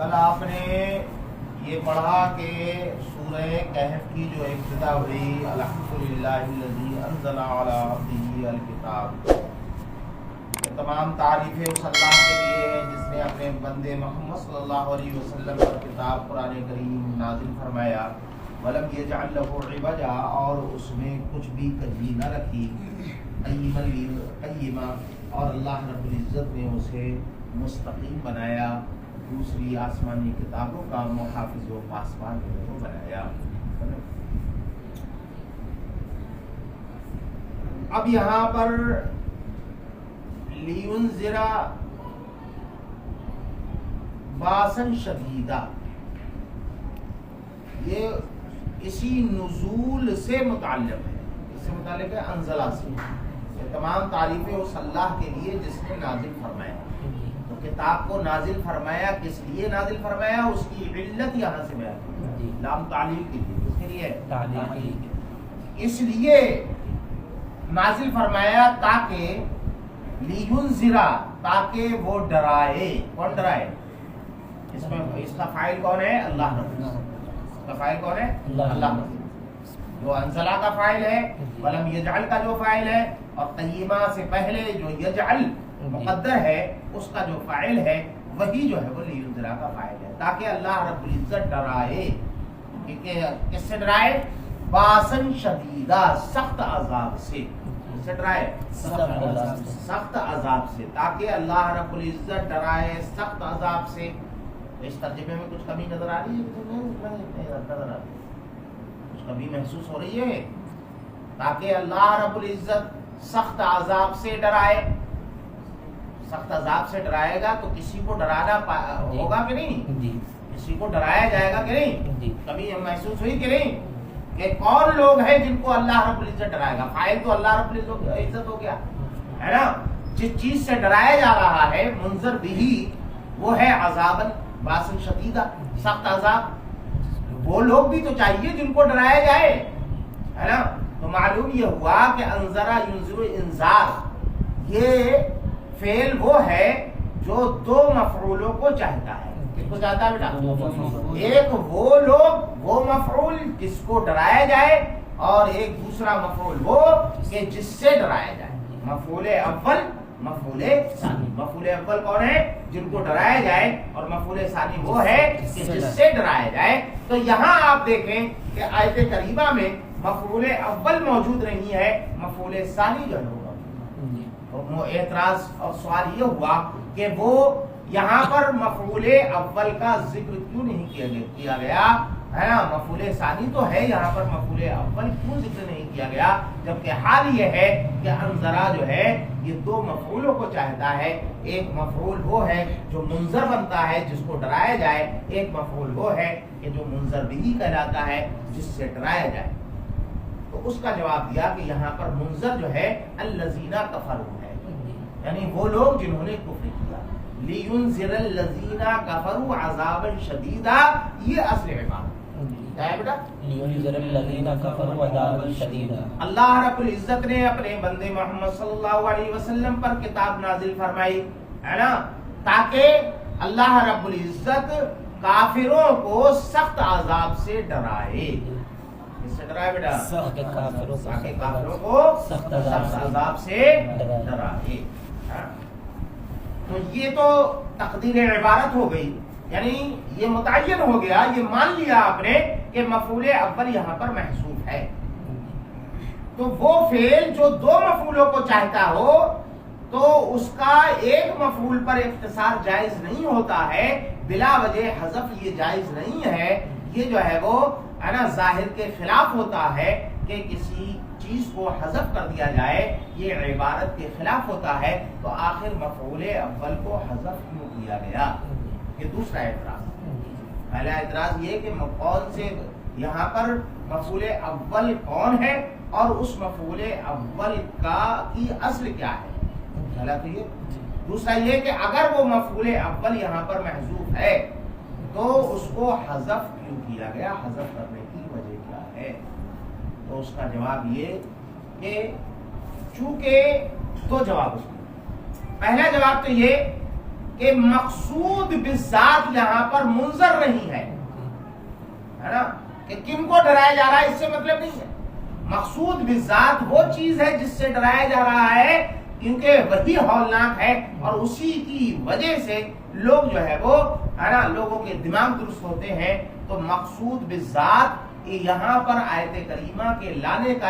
کل آپ نے یہ پڑھا کہ سورہ کہف کی جو ابتدا ہوئی الحمدللہ الذی انزل علی عبدہ الکتاب، تمام تعریفیں اس اللہ کے لیے ہیں جس نے اپنے بندے محمد صلی اللہ علیہ وسلم پر کتاب قرآن کریم نازل فرمایا، ولم یجعل لہ عوجا، اور اس میں کچھ بھی کجی نہ رکھی، قیما، اور اللہ رب العزت نے اسے مستقیم بنایا، دوسری آسمانی کتابوں کا محافظ و پاسبان بنایا۔ اب یہاں پر لینذر باسا شدیدا، یہ اسی نزول سے متعلق ہے، اس سے متعلق ہے انزلہ سے، یہ تمام تعریفیں اس اللہ کے لیے جس نے نازل فرمایا۔ تو کتاب کو نازل فرمایا کس لیے نازل فرمایا، اس کی علت یہاں سے بیان، لام تعلیل کی تھی، اس کے لیے اس لیے نازل فرمایا تاکہ لینذرا، تاکہ وہ ڈرائے۔ کون ڈرائے؟ اس میں اس کا فاعل کون ہے؟ اللہ رب العزت۔ اس کا فاعل کون ہے؟ اللہ رب العزت۔ جو انزلہ کا فاعل ہے، ولم یجعل کا جو فاعل ہے، اور قیمہ سے پہلے جو یجعل مقدر ہے اس کا جو فاعل ہے وہی جو ہے وہ لینذرا کا فاعل ہے، تاکہ اللہ رب العزت ڈرائے۔ کس سے ڈرائے؟ باسن شدیدہ، سخت عذاب سے۔ کس سے ڈرائے؟ سخت عذاب سے، تاکہ اللہ رب العزت ڈرائے سخت عذاب سے۔ اس ترجمے میں کچھ کمی نظر آ رہی ہے؟ کچھ کمی محسوس ہو رہی ہے؟ تاکہ اللہ رب العزت سخت عذاب سے ڈرائے۔ سخت عذاب سے ڈرائے گا تو کسی کو ڈرانا ہوگا کہ نہیں؟ کسی کو ڈرایا جائے گا کہ نہیں؟ کبھی محسوس ہوئی کہ نہیں کہ کون لوگ ہیں جن کو اللہ رب العزت ڈرائے گا؟ فاعل تو اللہ رب العزت ہو گیا ہے نا۔ جس چیز سے ڈرایا جا رہا ہے منذر بھی، وہ ہے عذاباً باسن شدیدہ، سخت عذاب۔ وہ لوگ بھی تو چاہیے جن کو ڈرایا جائے ہے نا۔ تو معلوم یہ ہوا کہ انذرا ینذر انذار، یہ فعل وہ ہے جو دو مفعولوں کو چاہتا ہے۔ کس کو چاہتا ہے بیٹا؟ ایک وہ لوگ، وہ مفعول جس کو ڈرایا جائے، اور ایک دوسرا مفعول وہ کہ جس سے ڈرایا جائے۔ مفعول اول، مفعول ثانی۔ مفعول اول کون ہے؟ جن کو ڈرایا جائے، اور مفعول ثانی وہ ہے کہ جس سے ڈرایا جائے۔ تو یہاں آپ دیکھیں کہ آیت کریمہ میں مفعول اول موجود نہیں ہے، مفعول ثانی جو ہے اعتراض اور سوال یہ ہوا کہ وہ یہاں پر مفعول اول کا ذکر کیوں نہیں کیا گیا ہے نا؟ مفعول ثانی تو ہے یہاں پر، مفعول اول کیوں ذکر نہیں کیا گیا؟ جبکہ حال یہ ہے کہ انذرا جو ہے یہ دو مفعولوں کو چاہتا ہے۔ ایک مفعول وہ ہے جو منذر بنتا ہے جس کو ڈرایا جائے، ایک مفعول وہ ہے کہ جو منذر بھی کہلاتا ہے جس سے ڈرایا جائے۔ تو اس کا جواب دیا کہ یہاں پر منذر جو ہے الذین کفروا ہے، یعنی وہ لوگ جنہوں نے کفر کیا۔ لینذر الذین کفروا عذابا شدیدا، یہ اصل عبارت کیا ہے بیٹا؟ لینذر الذین کفروا عذابا شدیدا۔ اللہ رب العزت نے اپنے بندے محمد صلی اللہ علیہ وسلم پر کتاب نازل فرمائی ہے نا، تاکہ اللہ رب العزت کافروں کو سخت عذاب سے ڈرائے۔ کس سے ڈرائے بیٹا؟ تاکہ کافروں کو سخت عذاب سے ڈرائے۔ تو یہ تو تقدیر عبارت ہو گئی، یعنی یہ متعین ہو گیا، یہ مان لیا آپ نے کہ مفعول اول یہاں پر محذوف ہے۔ تو وہ فعل جو دو مفعولوں کو چاہتا ہو تو اس کا ایک مفعول پر اختصار جائز نہیں ہوتا ہے، بلا وجہ حذف یہ جائز نہیں ہے۔ یہ جو ہے وہ ہے نا ظاہر کے خلاف ہوتا ہے کہ کسی چیز کو حذف کر دیا جائے، یہ عبارت کے خلاف ہوتا ہے۔ تو آخر مفعول اول کو حذف کیوں کیا گیا؟ یہ دوسرا اعتراض۔ پہلا اعتراض یہ کہ کون سے یہاں پر مفعول اول کون ہے اور اس مفعول اول کی اصل کیا ہے؟ پہلا تو یہ۔ دوسرا یہ کہ اگر وہ مفعول اول یہاں پر محذوف ہے تو اس کو حذف کیوں کیا گیا؟ حذف کرنے کی وجہ کیا ہے؟ تو اس کا جواب یہ کہ چونکہ دو جواب اس میں، پہلا جواب تو یہ کہ مقصود بالذات یہاں پر منظر نہیں ہے نا، کہ کن کو ڈرایا جا رہا ہے اس سے مطلب نہیں ہے. مقصود بالذات وہ چیز ہے جس سے ڈرایا جا رہا ہے، کیونکہ وہی ہولناک ہے اور اسی کی وجہ سے لوگ جو ہے وہ ہے نا لوگوں کے دماغ درست ہوتے ہیں. تو مقصود بالذات یہاں پر آیت کریمہ کے لانے کا،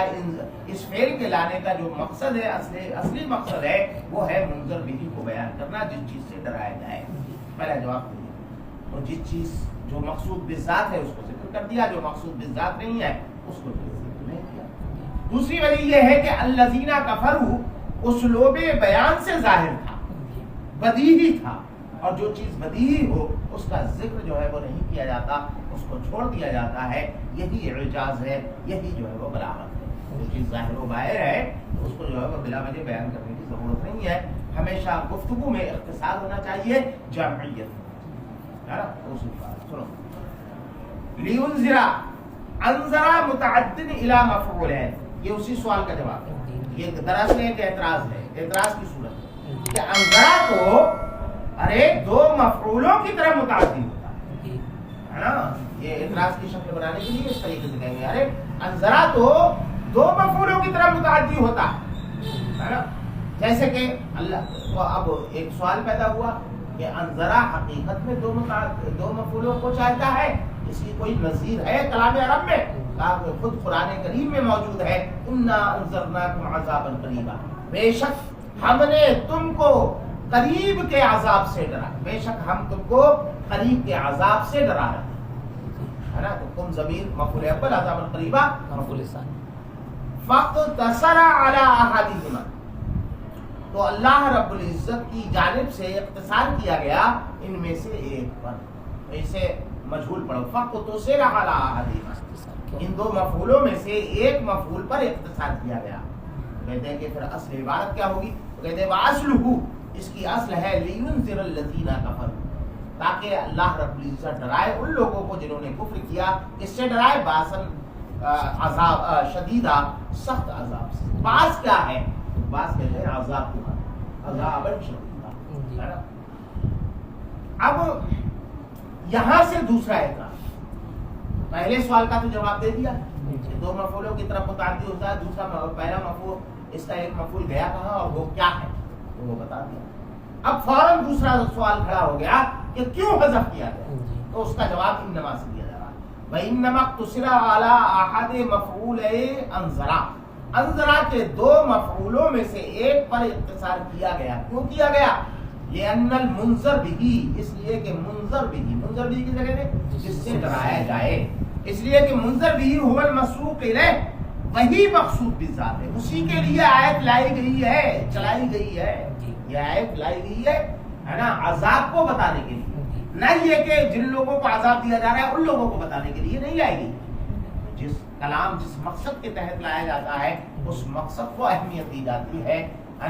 اس فعل کے لانے کا جو مقصد ہے، اصلی مقصد ہے وہ ہے منظر بہی کو بیان کرنا، جس چیز سے ڈرایا جائے. پہلا جواب دیا، اور جس چیز جو مقصود بالذات ہے اس کو ذکر کر دیا، جو مقصود بالذات نہیں ہے اس کو ذکر نہیں کیا. دوسری وجہ یہ ہے کہ الذین کفروا اسلوب بیان سے ظاہر تھا، بدیہی تھا، اور جو چیز بدیہی ہو اس کا ذکر جو ہے وہ نہیں کیا جاتا، اس کو چھوڑ دیا جاتا ہے. یہی اعجاز ہے، یہی جو ہے وہ بلاغت ہے. جو چیز ظاہر و باہر ہے تو اس کو جو ہے وہ بلا وجہ بیان کرنے کی ضرورت نہیں ہے. ہمیشہ گفتگو میں اختصار ہونا چاہیے، جامعیت. سنو، لینذر انذر متعد الی مفعول ہے، یہ اسی سوال کا جواب ہے. یہ دراصل ایک اعتراض ہے، اعتراض کی صورت ہے کہ انذرا تو ارے دو مفعولوں کی طرح متعدی ہوتا ہے نا. یہ اعتراض کی شکل بنانے کے لیے اس طریقے سے کہیں گے ارے انذرا تو دو مفعولوں کی طرح متعدی ہوتا ہے نا. جیسے کہ اللہ تو اب ایک سوال پیدا ہوا کہ انذرا حقیقت میں دو مفعولوں کو چاہتا ہے، اس کی کوئی نظیر ہے کلام عرب میں؟ خود قرآن کریم میں موجود ہے، انا انذرناکم عذابا قریبا، بے شک ہم نے تم کو قریب کے عذاب سے ڈرا، بے شک ہم تم کو قریب کے عذاب سے ڈرا رہے ہیں، ہے نا. تو تم ضمیر مفعول اول عذابا قریبا مفعول ثانی. فاقتصر علی احدہما، تو اللہ رب العزت کی جانب سے اختصار کیا گیا ان میں سے ایک پر. اسے مجہول پڑھو، فاقتصر علی احدہما، ان دو مفعولوں میں سے ایک مفعول پر اختصار کیا گیا. کہتے ہیں کہ پھر اصل عبارت کیا ہوگی؟ کہتے ہیں واصلہ، اس کی اصل ہے لینذر الذین کفروا، تاکہ اللہ رب العزت ڈرائے ان لوگوں کو جنہوں نے کفر کیا. کس سے ڈرائے؟ باسن عذاب شدیدہ، سخت عذاب سے. باس کیا ہے؟ باس کہتے ہیں عذاب کو، عذاب شدیدہ. اب یہاں سے دوسرا اعتراض، پہلے سوال کا تو جواب دے دیا، دو مفعولوں کی طرف متعدی ہوتا ہے. دوسرا پہلا مفعول، اس کا ایک مفعول گیا کہاں اور وہ کیا ہے تو وہ بتا دیا. اب فوراً دوسرا سوال کھڑا ہو گیا کہ کیوں حذف کیا گیا؟ تو اس کا جواب انما سے دیا جا رہا ہے. وَإِنَّمَا اقْتُصِرَ عَلَىٰ أَحَدِ مَفْعُولَيْ انذرا، انذرا کے دو مفعولوں میں سے ایک پر اختصار کیا گیا. کیوں کیا گیا؟ لِأَنَّ الْمُنذَرَ بِهِ، اس لیے کہ منذر بِهِ، منذر بِهِ کی جگہ ہے جس سے ڈرایا جائے، اس لیے کہ منذر بِهِ هُوَ الْمَسْرُوقُ إِلَيْهِ، وہی مقصود بالذات ہے، اسی کے لیے آیت لائی گئی ہے، چلائی گئی ہے. یہ آیت لائی گئی ہے نا عذاب کو بتانے کے لیے، نہ یہ کہ جن لوگوں کو عذاب دیا جا رہا ہے ان لوگوں کو بتانے کے لیے نہیں لائی گئی. جس کلام جس مقصد کے تحت لایا جاتا ہے اس مقصد کو اہمیت دی جاتی ہے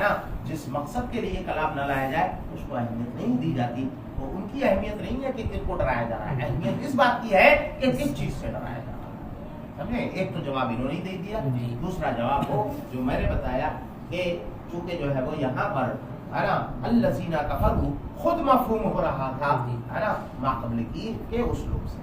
نا. جس مقصد کے لیے کلام نہ لایا جائے اس کو اہمیت نہیں دی جاتی. تو ان کی اہمیت نہیں ہے کہ کن کو ڈرایا جا رہا ہے، اہمیت اس بات کی ہے کہ کس چیز سے ڈرایا جا رہا ہے. سمجھے؟ ایک تو جواب انہوں نے دے دیا، دوسرا جواب وہ جو میں نے بتایا کہ چونکہ جو ہے وہ یہاں پر ہے نا الذین کفروا خود مفہوم ہو رہا تھا ہے نا ما قبل کی کے اسلوب سے،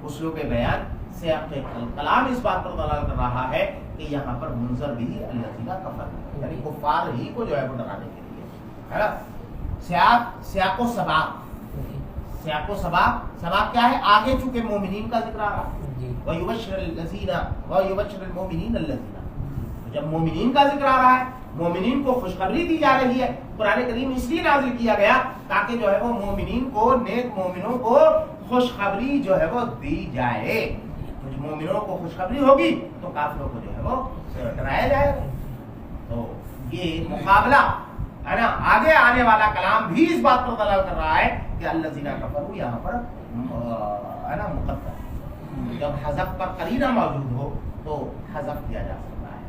اسلوب بیان سیاق کلام اس بات پر دلالت کر رہا ہے کہ یہاں پر منذر بھی الذین کفروا، یعنی کفار ہی کو جو ہے وہ ڈرانے کے لیے ہے نا. سیاق و سباق، سیاق و سباق کیا ہے؟ آگے چونکہ مومنین کا ذکر آ رہا ہے، وَيُبَشِّرُ الَّذِينَ وَيُبَشِّرُ الْمُؤْمِنِينَ الَّذِينَ، جب مومنین کا ذکر آ رہا ہے، مومنین کو خوشخبری دی جا رہی ہے. قرآن کریم اس لیے نازل کیا گیا تاکہ جو ہے وہ مومنین کو، نیک مومنوں کو خوشخبری جو ہے وہ دی جائے. مومنوں کو خوشخبری ہوگی تو کافروں کو جو ہے وہ ڈرایا جائے گا. تو یہ مقابلہ ہے نا. آگے آنے والا کلام بھی اس بات پر دلالت کر رہا ہے کہ الذین کفروا یہاں پر ہے نا مقدر، جب حذف پر قرینہ موجود ہو تو حذف کیا جا سکتا ہے.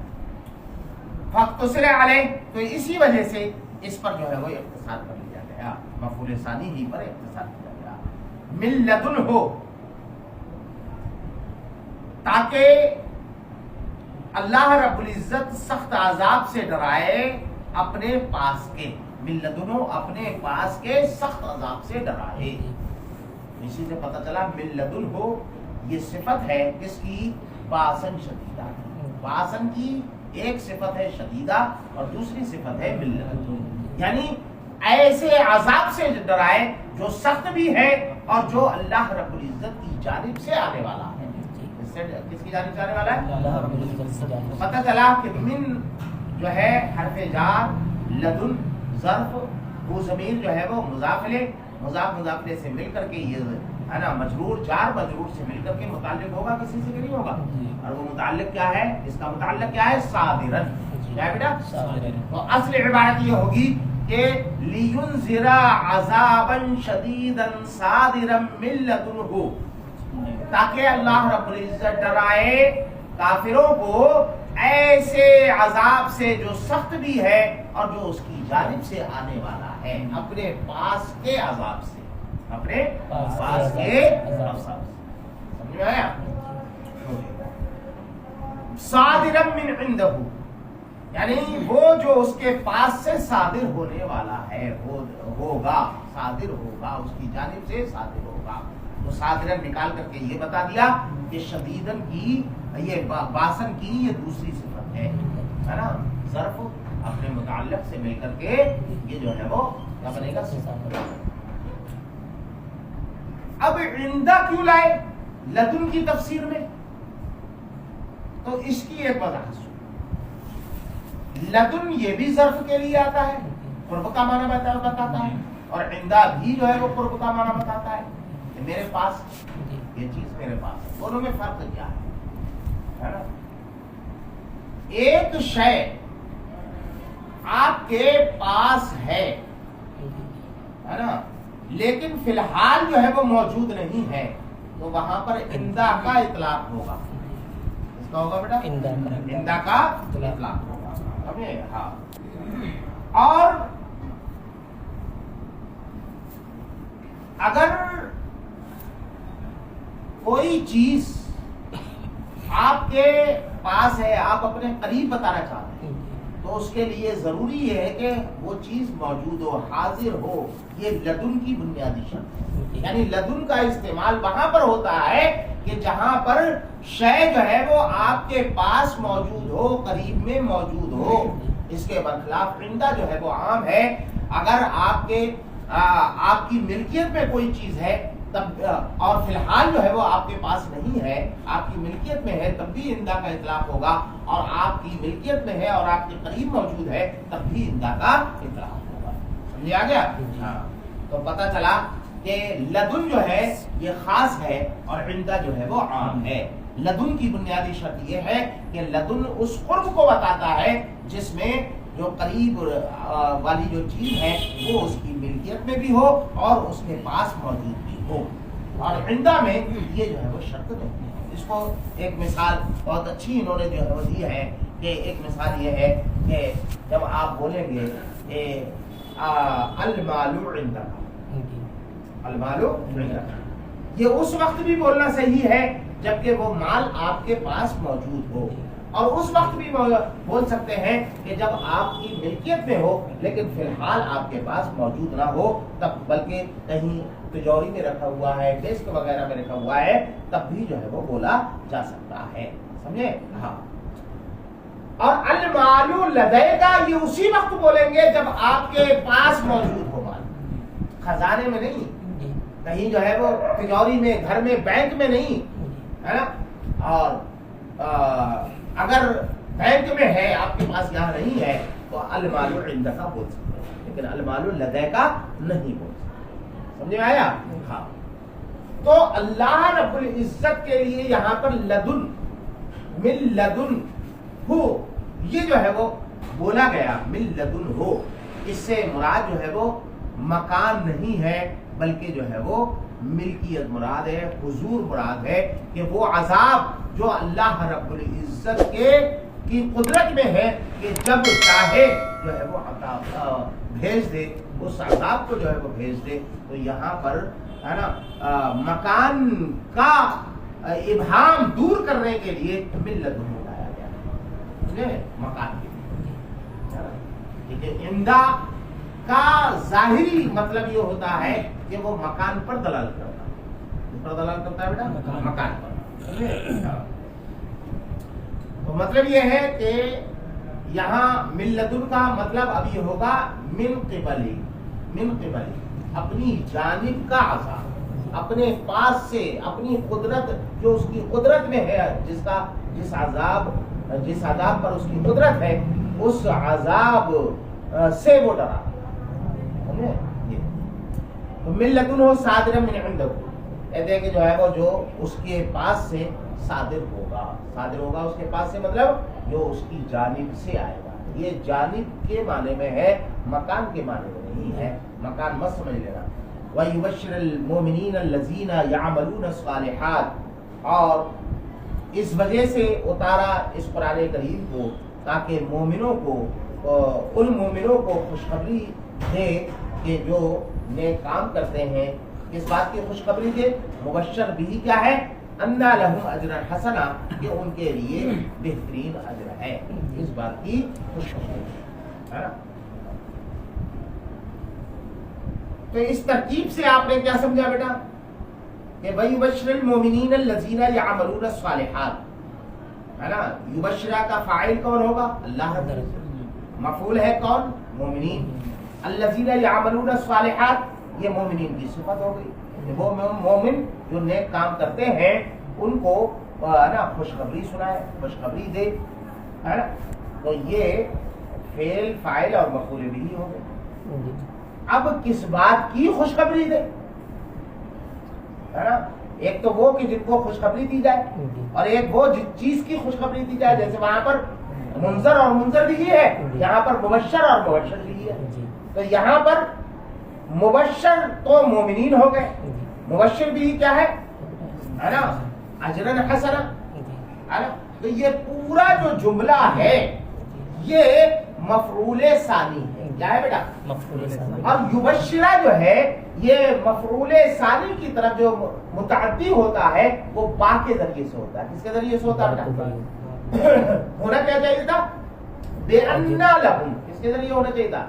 فاقتصر علیہ، تو اسی وجہ سے اس پر جو ہے وہ اختصار کر لیا گیا، مفعول ثانی ہی پر اختصار کیا گیا. من لدن ہو، تاکہ اللہ رب العزت سخت عذاب سے ڈرائے اپنے پاس کے. من لدنہ اپنے پاس کے سخت عذاب سے ڈرائے. اسی سے پتہ چلا من لدنہ یہ صفت ہے کس کی؟ باسن شدیدہ. باسن کی ایک صفت ہے شدیدہ اور دوسری صفت ہے من لدنہ، یعنی ایسے عذاب سے ڈرائے جو سخت بھی ہے اور جو اللہ رب العزت کی جانب سے آنے والا ہے. اس سے کس کی جانب سے آنے والا ہے؟ اللہ رب العزت سے جانب. پتہ چلا کہ من جو ہے حرف جار، لدن ظرف، وہ ضمیر جو ہے وہ مضاف الیہ سے مل کر کے یہ ہے نا مجرور، جار مجرور سے مل کر کے متعلق ہوگا کسی سے کہ نہیں ہوگا. اور وہ متعلق کیا ہے؟ اس کا متعلق کیا ہے؟ صادرن. کیا ہے بیٹا؟ صادرن. تو اصل عبارت یہ ہوگی کہ لِيُنذِرَ عَذَابًا شَدِيدًا صَادِرًا مِن لَدُنْهُ، تاکہ اللہ رب العزت ڈرائے کافروں کو ایسے عذاب سے جو سخت بھی ہے اور جو اس کی جانب سے آنے والا ہے، اپنے پاس کے عذاب سے، اپنے پاس کے عذاب سے. سمجھ میں آیا؟ صادرا من عندہ، یعنی وہ جو اس کے پاس سے صادر ہونے والا ہے، ہوگا، صادر ہوگا، اس کی جانب سے صادر ہوگا. تو صادرن نکال کر کے یہ بتا دیا کہ شدیدن کی، یہ باسن کی یہ دوسری صفت ہے نا. ظرف اپنے متعلق سے مل کر کے یہ جو ہے وہ کیا بنے گا؟ صفت. اب عندہ کیوں لائے لدن کی تفسیر میں؟ تو اس کی ایک وضاحت سن. لدن یہ بھی ظرف کے لیے آتا ہے، قرب کا معنی بتاتا ہے، اور عندہ بھی جو ہے وہ قرب کا معنی بتاتا ہے کہ میرے پاس یہ چیز میرے پاس ہے. دونوں میں فرق کیا ہے نا؟ ایک شے آپ کے پاس ہے نا، لیکن فی الحال جو ہے وہ موجود نہیں ہے، تو وہاں پر عندہ کا اطلاق ہوگا. اس کا ہوگا بیٹا عندہ کا اطلاق ہوگا. ہاں. اور اگر کوئی چیز آپ کے پاس ہے، آپ اپنے قریب بتانا چاہتے ہیں، تو اس کے لیے ضروری یہ ہے کہ وہ چیز موجود ہو، حاضر ہو. یہ لدن کی بنیادی شرط ہے. یعنی لدن کا استعمال وہاں پر ہوتا ہے کہ جہاں پر شے جو ہے وہ آپ کے پاس موجود ہو، قریب میں موجود ہو. اس کے برخلاف عندہ جو ہے وہ عام ہے. اگر آپ کی ملکیت میں کوئی چیز ہے تب، اور فی الحال جو ہے وہ آپ کے پاس نہیں ہے، آپ کی ملکیت میں ہے، تب بھی عندہ کا اطلاق ہوگا. اور آپ کی ملکیت میں ہے اور آپ کے قریب موجود ہے، تب بھی عندہ کا اطلاق ہوگا. سمجھ آ گیا؟ ہاں. تو پتہ چلا کہ لدن جو ہے یہ خاص ہے اور عندہ جو ہے وہ عام ہے. لدن کی بنیادی شرط یہ ہے کہ لدن اس قرب کو بتاتا ہے جس میں جو قریب والی جو چیز ہے وہ اس کی ملکیت میں بھی ہو اور اس کے پاس موجود بھی ہو. اور عندہ میں یہ جو ہے وہ شرط نہیں ہے. اس کو ایک مثال بہت اچھی انہوں نے جو ہے وہ دی ہے کہ ایک مثال یہ ہے کہ جب آپ بولیں گے کہ المال عندک، المال عندک، یہ اس وقت بھی بولنا صحیح ہے جبکہ وہ مال آپ کے پاس موجود ہو، اور اس وقت بھی بول سکتے ہیں کہ جب آپ کی ملکیت میں ہو لیکن فی الحال آپ کے پاس موجود نہ ہو، تب بلکہ کہیں تجوری میں رکھا ہوا ہے، ڈیسک وغیرہ میں رکھا ہوا ہے، تب بھی جو ہے وہ بولا جا سکتا ہے. سمجھے؟ ہاں. اور المال لدیکا یہ اسی وقت بولیں گے جب آپ کے پاس موجود ہو مال، خزانے میں نہیں، کہیں جو ہے وہ تجوری میں، گھر میں، بینک میں نہیں ہے نا. اور اگر بینک میں ہے آپ کے پاس یہاں نہیں ہے تو المال عندک بول سکتے ہیں، لیکن المال لدیکا نہیں بول سکتے. سمجھ میں آیا؟ ہاں. تو اللہ رب العزت کے لیے یہاں پر لدن، من لدن ہو، یہ جو ہے وہ بولا گیا من لدن ہو. اس سے مراد جو ہے وہ مکان نہیں ہے بلکہ جو ہے وہ ملکیت مراد ہے، حضور مراد ہے کہ وہ عذاب جو اللہ رب العزت کی قدرت میں ہے کہ جب چاہے جو ہے وہ عطا بھیج دے، اس عذاب کو جو ہے وہ بھیج دے. تو یہاں پر ہے نا مکان کا ابہام دور کرنے کے لیے من لدن بتایا گیا ہے مکان کے لیے. عندہ کا ظاہری مطلب یہ ہوتا ہے کہ وہ مکان پر دلالت کرتا ہے. کس پر دلالت کرتا ہے بیٹا؟ مکان پر. تو مطلب یہ ہے کہ یہاں من لدن کا مطلب اب یہ ہوگا من قبلی، من قبلی اپنی جانب کا عذاب، اپنے پاس سے، اپنی قدرت جو اس کی قدرت میں ہے، جس عذاب پر اس کی قدرت ہے، اس عذاب سے وہ ڈرا. تو من لدن ہو صادر من عندہ، کہتے ہیں کہ جو ہے وہ جو اس کے پاس سے صادر ہوگا اس کے پاس سے، مطلب جو اس کی جانب سے آئے گا. یہ جانب کے معنی میں ہے، مکان کے معنی میں نہیں ہے. مکان مت سمجھ لینا. وَيُبَشِّرُ الْمُؤْمِنِينَ الَّذِينَ يَعْمَلُونَ الصَّالِحَاتِ، اور اس وجہ سے اتارا اس قرآن کریم کو تاکہ مومنوں کو، ان مومنوں کو خوشخبری دے کہ جو نیک کام کرتے ہیں. اس بات کی خوشخبری دے. مبشر بھی کیا ہے؟ انا لہم اجرا حسنا، کہ ان کے لیے بہترین اجر ہے. اس بات کی خوشخبری ہے نا. تو اس ترکیب سے آپ نے کیا سمجھا بیٹا کہ وَيُبَشِّرُ الْمُؤْمِنِينَ الَّذِينَ يَعْمَلُونَ الصَّالِحَاتِ، ہے نا. یبشرہ کا فاعل کون ہوگا؟ اللہ. مفعول ہے کون؟ مومنین. الذین یعملون الصالحات، یہ مومنین کی صفت ہو گئی. وہ مومن جو نیک کام کرتے ہیں ان کو نا خوشخبری سنائے، خوشخبری دے، ہے نا. تو یہ فعل، فاعل اور مفعول بھی ہو گئے. اب کس بات کی خوشخبری دے؟ ہے نا. ایک تو وہ کہ جن کو خوشخبری دی جائے، اور ایک وہ جس چیز کی خوشخبری دی جائے. جیسے وہاں پر منذر اور منذر بھی ہے، یہاں پر مبشر اور مبشر بھی ہے. تو یہاں پر مبشر تو مومنین ہو گئے، مبشر بھی کیا ہے نا، اجرن حسنا، ہے نا. تو یہ پورا جو جملہ ہے یہ مفعول ثانی ہے. کیا ہے بیٹا؟ مفعول ثانی. اور یبشرہ جو ہے یہ مفعول ثانی کی طرف جو متعدی ہوتا ہے وہ با کے ذریعے سے ہوتا ہے. کس کے ذریعے سے ہوتا ہے بیٹا؟ ہونا کیا چاہیے تھا؟ بِأَنَّ لَهُمْ. کس کے ذریعے ہونا چاہیے تھا؟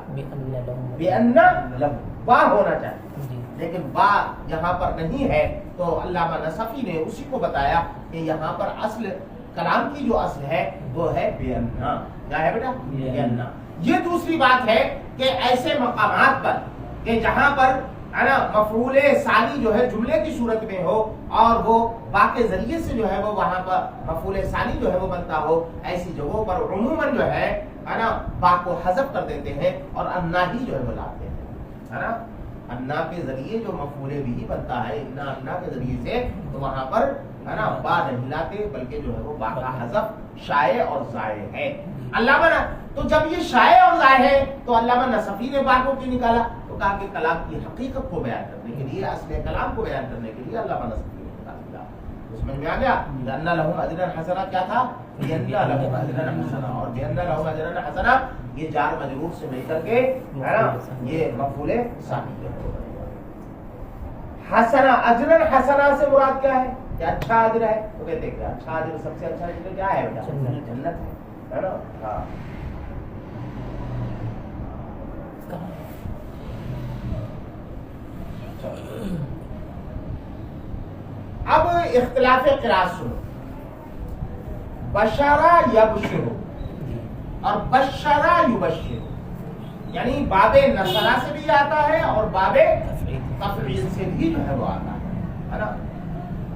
بِأَنَّ لَهُمْ. با ہونا چاہیے، لیکن با یہاں پر نہیں ہے. تو علامہ نصفی نے اسی کو بتایا کہ یہاں پر اصل کلام کی جو اصل ہے وہ ہے بِأَنَّ. کیا ہے بیٹا؟ بِأَنَّ. یہ دوسری بات ہے کہ ایسے مقامات پر کہ جہاں پر ہے نا مفعول ثانی جو ہے جملے کی صورت میں ہو اور وہ با کے ذریعے سے جو ہے وہ وہاں پر مفعول ثانی جو ہے وہ بنتا ہو، ایسی جگہوں پر عموماً جو ہے نا با کو حذف کر دیتے ہیں اور انا ہی جو ہے وہ لاتے ہیں، ہے نا. انا کے ذریعے جو مفعول بھی بنتا ہے، انا کے ذریعے سے، تو وہاں پر ہے نا با نہیں لاتے بلکہ جو ہے وہ با کا حذف شائع اور ظاہر ہے. علامہ تو جب یہ شائع اور ظاہر ہے تو علامہ نصفی نے با کو کیوں نکالا؟ تو کہا کہ کلام کی حقیقت کو بیان کرنے کے لیے، اصل کلام کو بیان کرنے کے لیے علامہ نصفی نے نکالا. سمجھ میں آ گیا؟ لأن لهم اجرا حسنا کیا تھا؟ لأن لهم اجرا حسنا. اور لأن لهم اجرا حسنا یہ جار مجرور سے مل کر کے ہے نا یہ مفعول ثانی ہے. حسنا، اجرا حسنا سے مراد کیا ہے؟ کہ اچھا اجر ہے. تو کہتے ہیں کہ اچھا اجر، سب سے اچھا اجر کیا ہے بیٹا؟ جنت ہے نا. ہاں. اب اختلاف قراءت سنو. بشرا یبشر اور بشرا یبشر، یعنی باب نصرہ سے بھی آتا ہے اور باب تفعیل سے بھی جو ہے وہ آتا ہے نا.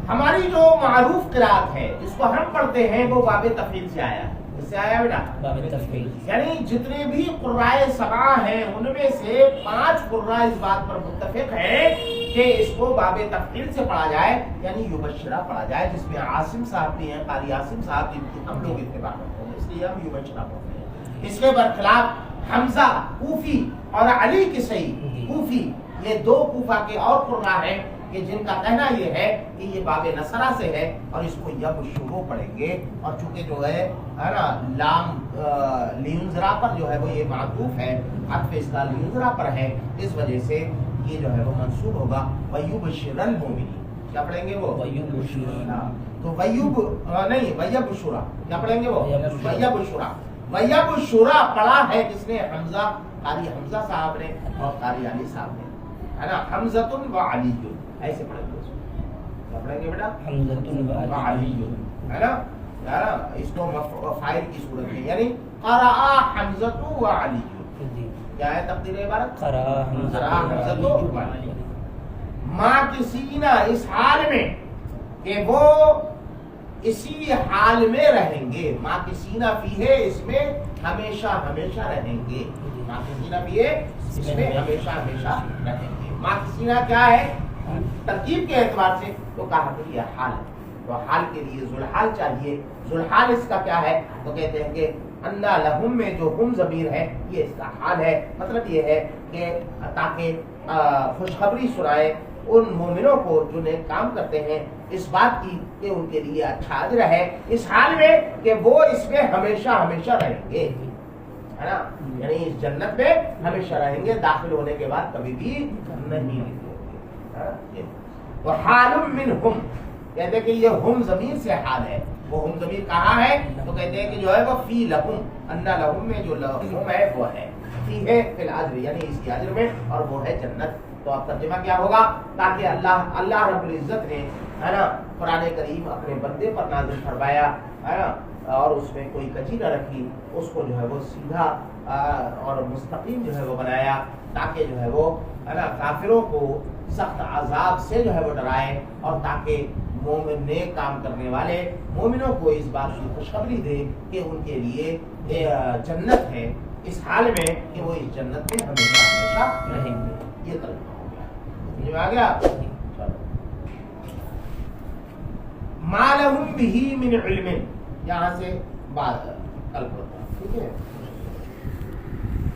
ہماری جو معروف قراءت ہے جس کو ہم پڑھتے ہیں وہ باب تفعیل سے آیا ہے. اس سے آیا بیٹا باب تفعیل. یعنی جتنے بھی قرائے سبع ہیں ان میں سے 5 قراء اس بات پر متفق ہیں کہ اس کو باب تفعیل سے پڑھا جائے، یعنی یبشرہ پڑھا جائے، جس میں عاصم صاحب بھی ہیں، قاری عاصم صاحب جن کی ہم لوگ اتباع کرتے ہیں، اس لیے ہم یبشرہ پڑھتے ہیں. اس کے برخلاف حمزہ کوفی اور علی کسئی کوفی، یہ 2 کوفہ کے اور قراء ہیں کہ جن کا کہنا یہ ہے کہ یہ باب نصرہ سے ہے اور اس کو یبشرو پڑھیں گے. اور چونکہ جو ہے نا لام لینذرا پر جو ہے وہ یہ معطوف ہے، عطف اس کا لینذرا پر ہے، اس وجہ سے یہ جو ہے وہ منصوب ہوگا وَيُبْشِرَ الْمُؤْمِنِينَ. کیا پڑھیں گے وہ؟ وَيُبْشِرَ. تو ویوب نہیں ویبشرا، کیا پڑھیں گے وہ؟ ویبشرا. ویبشرا پڑھا ہے جس نے حمزہ قاری حمزہ صاحب نے اور قاری علی صاحب نے، ہے نا، حمزۃ و علی، ایسے پڑھیں گے اس کو، کیا پڑھیں گے بیٹا؟ حمزۃ و علی، ہے نا، اس کو فاعل کی صورت میں، یعنی قرأ حمزۃ و علی، کیا ہے تقدیر عبارت؟ قرأ حمزۃ و علی، ماکثین اس حال میں کہ وہ اسی حال میں رہیں گے، ماکثین فیہ اس میں ہمیشہ ہمیشہ رہیں گے، ماکثین فیہ اس میں ہمیشہ ہمیشہ رہیں گے۔ ماکثین کیا ہے ترکیب کے اعتبار سے؟ تو کہا کہ یہ حال ہے، تو حال کے لیے ذوالحال چاہیے۔ ذوالحال اس کا کیا ہے؟ تو کہتے ہیں کہ انا لہم میں جو ہم ضمیر ہے یہ اس کا حال ہے، مطلب یہ ہے کہ تاکہ خوشخبری سنائے ان مومنوں کو جو نیک کام کرتے ہیں اس بات کی کہ ان کے لیے اچھا اجر ہے اس حال میں کہ وہ اس میں ہمیشہ ہمیشہ رہیں گے، ہے نا، یعنی اس جنت میں ہمیشہ رہیں گے، داخل ہونے کے بعد کبھی بھی نہیں نکلیں گے۔ وحال منہم، کہتے ہیں کہ یہ ہم ضمیر سے حال ہے، وہ ہم ضمیر کہاں ہے؟ تو کہتے ہیں کہ جو ہے وہ فی لہم، انا لہم میں جو لہم ہے وہ ہے فی ہے فی الاجر، یعنی اس کی اجر میں، اور وہ ہے جنت۔ تو اب ترجمہ کیا ہوگا؟ تاکہ اللہ رب العزت نے، ہے نا، قرآن کریم اپنے بندے پر نازل فرمایا، ہے نا، اور اس میں کوئی کجی نہ رکھی، اس کو جو ہے وہ سیدھا اور مستقیم جو ہے وہ بنایا، تاکہ جو ہے وہ، ہے نا، کافروں کو سخت عذاب سے جو ہے وہ ڈرائے، اور تاکہ مومن نیک کام کرنے والے مومنوں کو اس بات کی خوشخبری دے کہ ان کے لیے جنت ہے، اس حال میں کہ وہ اس جنت میں ہمیشہ ہمیشہ رہیں گے۔ یہ ترجمہ ہو گیا، سمجھ میں آ گیا؟ ما لہم بہ من علم، یہاں سے بات کل پڑھتا، ٹھیک ہے؟